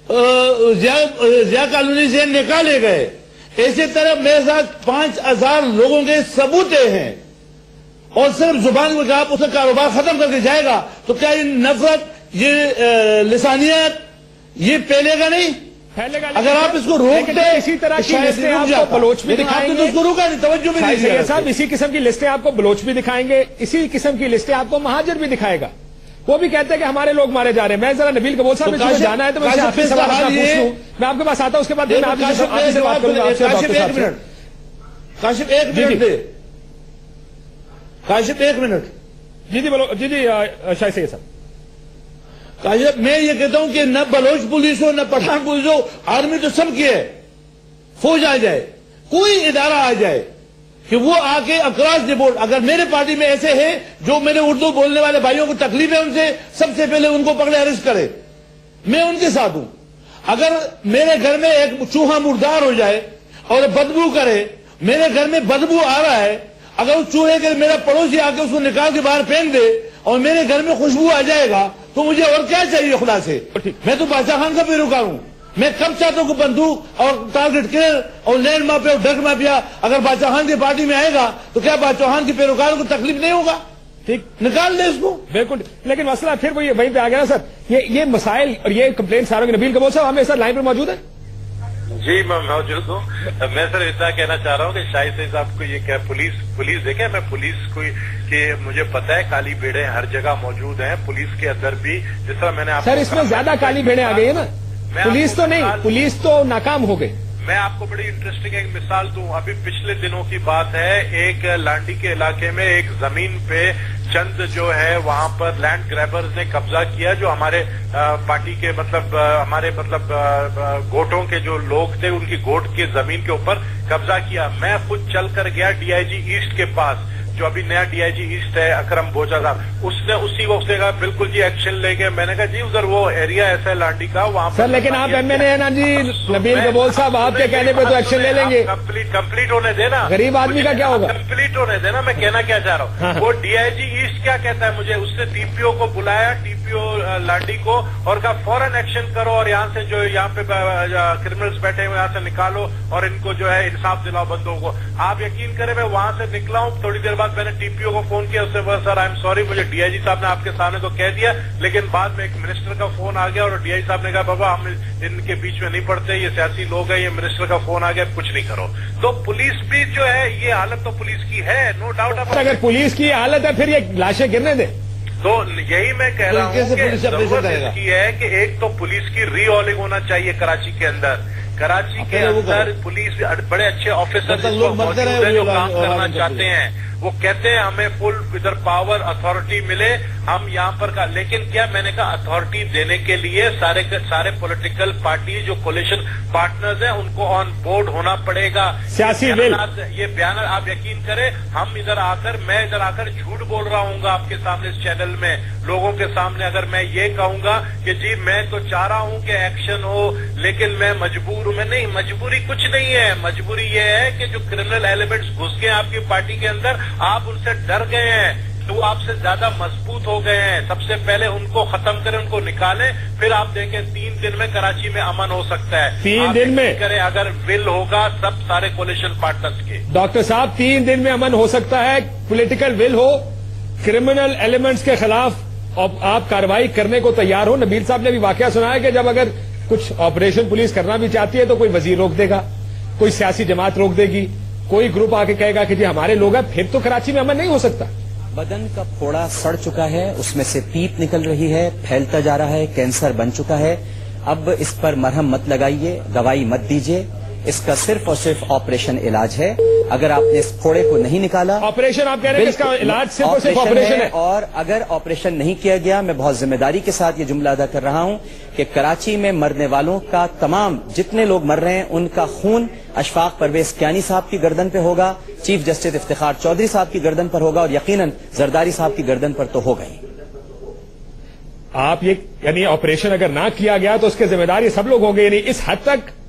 Zia colony سے نکالے گئے، اسی طرح میرے ساتھ 5000 لوگوں کے ثبوتے ہیں، اور صرف زبان میں آپ اس کا کاروبار ختم کر کے جائے گا تو کیا یہ نفرت، یہ لسانیت، یہ پھیلے گا نہیں؟ اگر آپ اس کو روک دیں، اسی طرح کی لسٹیں آپ کو بلوچ بھی دکھائیں گے، اس کو روکا نہیں، توجہ بھی نہیں دیا صاحب، اسی قسم کی لسٹیں آپ کو بلوچ بھی دکھائیں گے، اسی قسم کی لسٹیں آپ کو مہاجر بھی دکھائے گا، وہ بھی کہتے ہیں کہ ہمارے لوگ مارے جا رہے ہیں۔ میں ذرا نبیل کبول صاحب نے جانا ہے تو میں آپ سے سوال پوچھ لوں، میں آپ کے پاس آتا ہوں، اس کے بعد میں آپ سے بات کروں گا۔ کاشف ایک منٹ دے، کاشف ایک منٹ۔ جی جی بولو، جی جی شاہ سید صاحب۔ کاشف میں یہ کہتا ہوں کہ نہ بلوچ پولیس ہو نہ پٹھان پولیس ہو، آرمی تو سب کی ہے، فوج آ جائے، کوئی ادارہ آ جائے کہ وہ آ کے اکراس دی بورڈ، اگر میرے پارٹی میں ایسے ہیں جو میرے اردو بولنے والے بھائیوں کو تکلیف ہے، ان سے سب سے پہلے ان کو پکڑے اریسٹ کرے، میں ان کے ساتھ ہوں۔ اگر میرے گھر میں ایک چوہا مردار ہو جائے اور بدبو کرے، میرے گھر میں بدبو آ رہا ہے، اگر اس چوہے کے میرا پڑوسی آ کے اس کو نکال کے باہر پھینک دے اور میرے گھر میں خوشبو آ جائے گا تو مجھے اور کیا چاہیے خدا سے؟ میں تو بادشاہ خان کا پیروکار ہوں، میں کب چاہتا ہوں کہ بندوق اور ٹارگٹ کلر اور لینڈ مافیا اور ڈرگ مافیا اگر بادشاہ خان کی پارٹی میں آئے گا تو کیا بادشاہ خان کے پیروکاروں کو تکلیف نہیں ہوگا؟ ٹھیک، نکال دے اس کو، بالکل۔ لیکن مسئلہ پھر وہی وہیں پہ آ گیا نا سر، یہ مسائل اور یہ کمپلین ساروں کے۔ نبیل کبول صاحب ہمیں سر لائن پہ موجود ہے؟ جی میں موجود ہوں۔ میں سر اتنا کہنا چاہ رہا ہوں کہ شاہد سید صاحب کو یہ کہ پولیس دیکھیں، میں پولیس کو کہ مجھے پتا ہے کالی بھیڑیں ہر جگہ موجود ہیں، پولیس کے اندر بھی، جس طرح میں نے سر اس میں زیادہ کالی بھیڑیں آ گئی ہے نا، پولیس تو نہیں، پولیس تو ناکام ہو گئی۔ میں آپ کو بڑی انٹرسٹنگ ایک مثال دوں، ابھی پچھلے دنوں کی بات ہے، ایک لانڈی کے علاقے میں ایک زمین پہ چند جو ہے وہاں پر لینڈ گریبرز نے قبضہ کیا، جو ہمارے پارٹی کے ہمارے گوٹوں کے جو لوگ تھے ان کی گوٹ کی زمین کے اوپر قبضہ کیا۔ میں خود چل کر گیا ڈی آئی جی ایسٹ کے پاس، جو ابھی نیا ڈی آئی جی ایسٹ ہے اکرم بوجا صاحب، اس نے اسی وقت کہا بالکل جی ایکشن لے گئے۔ میں نے کہا جی ادھر وہ ایریا ایسا ہے لانڈی کا وہاں پر، سر لیکن آپ ایم این اے ہیں نا جی نبیل کبول صاحب، آپ کے کہنے پہ تو ایکشن لے لیں گے، کمپلیٹ ہونے دینا، غریب آدمی کا کیا ہوگا؟ کمپلیٹ ہونے دینا، میں کہنا کیا چاہ رہا ہوں، وہ ڈی آئی جی ایسٹ کیا کہتا ہے مجھے، اس نے ٹی پی او کو بلایا، ٹی پی او لانڈی کو، اور کہا فوراً ایکشن کرو اور یہاں سے جو یہاں پہ کرمنلز بیٹھے ہوئے یہاں سے نکالو اور ان کو جو ہے انصاف دلاؤ بندوں کو۔ آپ یقین کریں میں وہاں سے نکلا ہوں، تھوڑی دیر بعد میں نے ٹی پی او کو فون کیا، اس سے بولا سر آئی ایم سوری، مجھے ڈی آئی جی صاحب نے آپ کے سامنے تو کہہ دیا، لیکن بعد میں ایک منسٹر کا فون آ گیا اور ڈی آئی جی صاحب نے کہا بابا ہم ان کے بیچ میں نہیں پڑتے، یہ سیاسی لوگ ہیں، یہ منسٹر کا فون آ گیا، کچھ نہیں کرو۔ تو پولیس بھی جو ہے یہ حالت تو پولیس کی ہے، نو ڈاؤٹ۔ اگر پولیس کی حالت ہے پھر یہ لاشیں گرنے دیں، تو یہی میں کہہ رہا ہوں کہ ضرورت اس کی ہے کہ ایک تو پولیس کی ری آلنگ ہونا چاہیے کراچی کے اندر، کراچی کے اندر پولیس بڑے اچھے آفیسر موجود ہیں جو کام کرنا چاہتے ہیں، وہ کہتے ہیں ہمیں فل ادھر پاور اتھارٹی ملے، ہم یہاں پر کا، لیکن کیا میں نے کہا اتھارٹی دینے کے لیے سارے پولیٹیکل پارٹی جو کولیشن پارٹنرز ہیں ان کو آن بورڈ ہونا پڑے گا۔ سیاسی ول یہ بیانات آپ یقین کریں، میں ادھر آ کر جھوٹ بول رہا ہوں گا آپ کے سامنے اس چینل میں، لوگوں کے سامنے اگر میں یہ کہوں گا کہ جی میں تو چاہ رہا ہوں کہ ایکشن ہو لیکن میں مجبور ہوں، میں نہیں، مجبوری کچھ نہیں ہے، مجبوری یہ ہے کہ جو کرمنل ایلیمنٹس گھس گئے آپ کی پارٹی کے اندر، آپ ان سے ڈر گئے ہیں، وہ آپ سے زیادہ مضبوط ہو گئے ہیں، سب سے پہلے ان کو ختم کریں، ان کو نکالیں، پھر آپ دیکھیں 3 دن میں کراچی میں امن ہو سکتا ہے۔ 3 دن میں کریں اگر ول ہوگا سب سارے کولیشن پارٹنرز کے۔ ڈاکٹر صاحب 3 دن میں امن ہو سکتا ہے، political will who, criminal elements کے خلاف آپ کارروائی کرنے کو تیار ہو۔ نبیل صاحب نے بھی واقعہ سنا ہے کہ جب اگر کچھ آپریشن پولیس کرنا بھی چاہتی ہے تو کوئی وزیر روک دے گا، کوئی سیاسی جماعت روک دے گی، کوئی گروپ آ کے کہے گا کہ جی ہمارے لوگ ہیں، پھر تو کراچی میں امن نہیں ہو سکتا۔ بدن کا پھوڑا سڑ چکا ہے، اس میں سے پیپ نکل رہی ہے، پھیلتا جا رہا ہے، کینسر بن چکا ہے، اب اس پر مرہم مت لگائیے، دوائی مت دیجیے، اس کا صرف اور صرف آپریشن علاج ہے۔ اگر آپ نے اس پھوڑے کو نہیں نکالا، آپریشن آپ کہہ رہے ہیں اس کا علاج صرف اور صرف آپریشن ہے، اور اگر آپریشن نہیں کیا گیا، میں بہت ذمہ داری کے ساتھ یہ جملہ ادا کر رہا ہوں کہ کراچی میں مرنے والوں کا تمام جتنے لوگ مر رہے ہیں ان کا خون اشفاق پرویز کیانی صاحب کی گردن پہ ہوگا، چیف جسٹس افتخار چودھری صاحب کی گردن پر ہوگا، اور یقیناً زرداری صاحب کی گردن پر تو ہوگا ہی۔ آپ یہ یعنی آپریشن اگر نہ کیا گیا تو اس کے ذمہ دار یہ سب لوگ ہوں گے، یعنی اس حد تک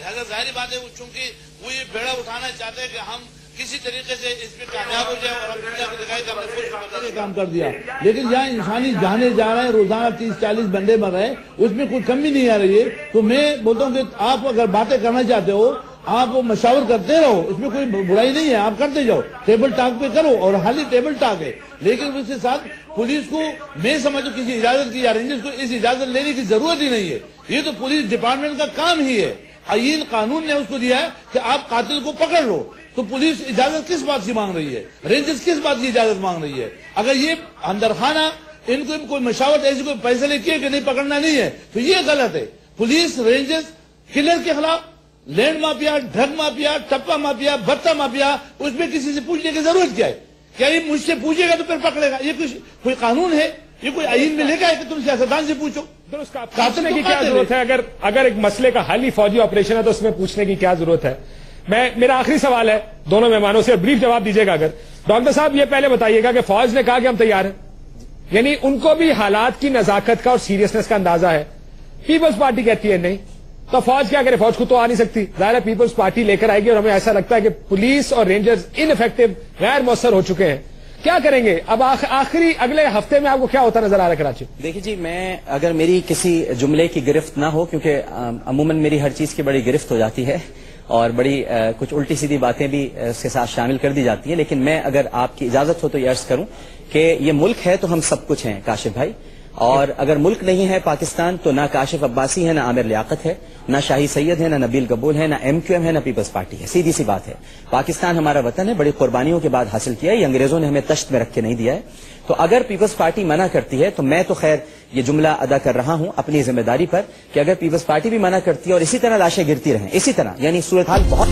لہٰذا ظاہری بات ہے چونکہ وہ یہ بیڑا اٹھانا چاہتے ہیں کہ ہم کسی طریقے سے اس میں کامیاب ہو جائے اور دنیا کو دکھائے کہ ہم نے کام کر دیا، لیکن جہاں انسانی جانے جا رہے ہیں، روزانہ 30-40 بندے مر رہے ہیں، اس میں کوئی کمی نہیں آ رہی ہے. تو میں بولتا ہوں کہ آپ اگر باتیں کرنا چاہتے ہو آپ مشاور کرتے رہو، اس میں کوئی برائی نہیں ہے، آپ کرتے جاؤ، ٹیبل ٹاک پہ کرو، اور حالی ٹیبل ٹاک ہے. لیکن اس کے ساتھ پولیس کو میں سمجھوں کسی اجازت کی یا رینجرز کو اس اجازت لینے کی ضرورت ہی نہیں ہے. یہ تو پولیس ڈپارٹمنٹ کا کام ہی ہے. آئین قانون نے اس کو دیا ہے کہ آپ قاتل کو پکڑ لو، تو پولیس اجازت کس بات کی مانگ رہی ہے؟ رینجرز کس بات کی اجازت مانگ رہی ہے؟ اگر یہ اندر خانہ ان کو کوئی مشاورت ایسی کوئی فیصلے کیے کہ نہیں پکڑنا نہیں ہے تو یہ غلط ہے. پولیس رینجرز کلر کے خلاف، لینڈ مافیا، ڈرگ مافیا، ٹپا مافیا، بھتہ مافیا، اس میں کسی سے پوچھنے کی ضرورت کیا ہے؟ کیا یہ مجھ سے پوچھے گا تو پھر پکڑے گا؟ یہ کوئی قانون ہے؟ یہ کوئی آئین میں لکھا ہے کہ تم سیاستدان سے پوچھو؟ پوچھنے کی کیا ضرورت ہے؟ اگر ایک مسئلے کا حل ہی فوجی آپریشن ہے تو اس میں پوچھنے کی کیا ضرورت ہے؟ میرا آخری سوال ہے دونوں مہمانوں سے، بریف جواب دیجیے گا. اگر ڈاکٹر صاحب یہ پہلے بتائیے گا کہ فوج نے کہا کہ ہم تیار ہیں، یعنی ان کو بھی حالات کی نزاکت کا اور سیریسنس کا اندازہ ہے. پیپلز پارٹی کہتی ہے نہیں، تو فوج کیا کرے؟ فوج کو تو آ نہیں سکتی، ظاہر ہے پیپلز پارٹی لے کر آئے گی، اور ہمیں ایسا لگتا ہے کہ پولیس اور رینجرز ان افیکٹو، غیر مؤثر ہو چکے ہیں. کیا کریں گے اب؟ آخری اگلے ہفتے میں آپ کو کیا ہوتا نظر آ رہا ہے کراچی؟ دیکھیے جی، میں اگر میری کسی جملے کی گرفت نہ ہو، کیونکہ عموماً میری ہر چیز کی بڑی گرفت ہو جاتی ہے اور بڑی کچھ الٹی سیدھی باتیں بھی اس کے ساتھ شامل کر دی جاتی ہیں، لیکن میں اگر آپ کی اجازت ہو تو یہ عرض کروں کہ یہ ملک ہے تو ہم سب کچھ ہیں کاشف بھائی، اور اگر ملک نہیں ہے پاکستان تو نہ کاشف عباسی ہے، نہ عامر لیاقت ہے، نہ شاہی سید ہے، نہ نبیل قبول ہے، نہ MQM ہے، نہ پیپلز پارٹی ہے. سیدھی سی بات ہے. پاکستان ہمارا وطن ہے، بڑی قربانیوں کے بعد حاصل کیا ہے، یہ انگریزوں نے ہمیں تشت میں رکھ کے نہیں دیا ہے. تو اگر پیپلز پارٹی منع کرتی ہے تو میں تو خیر یہ جملہ ادا کر رہا ہوں اپنی ذمہ داری پر کہ اگر پیپلز پارٹی بھی منع کرتی ہے اور اسی طرح لاشیں گرتی رہیں، اسی طرح، یعنی صورتحال بہت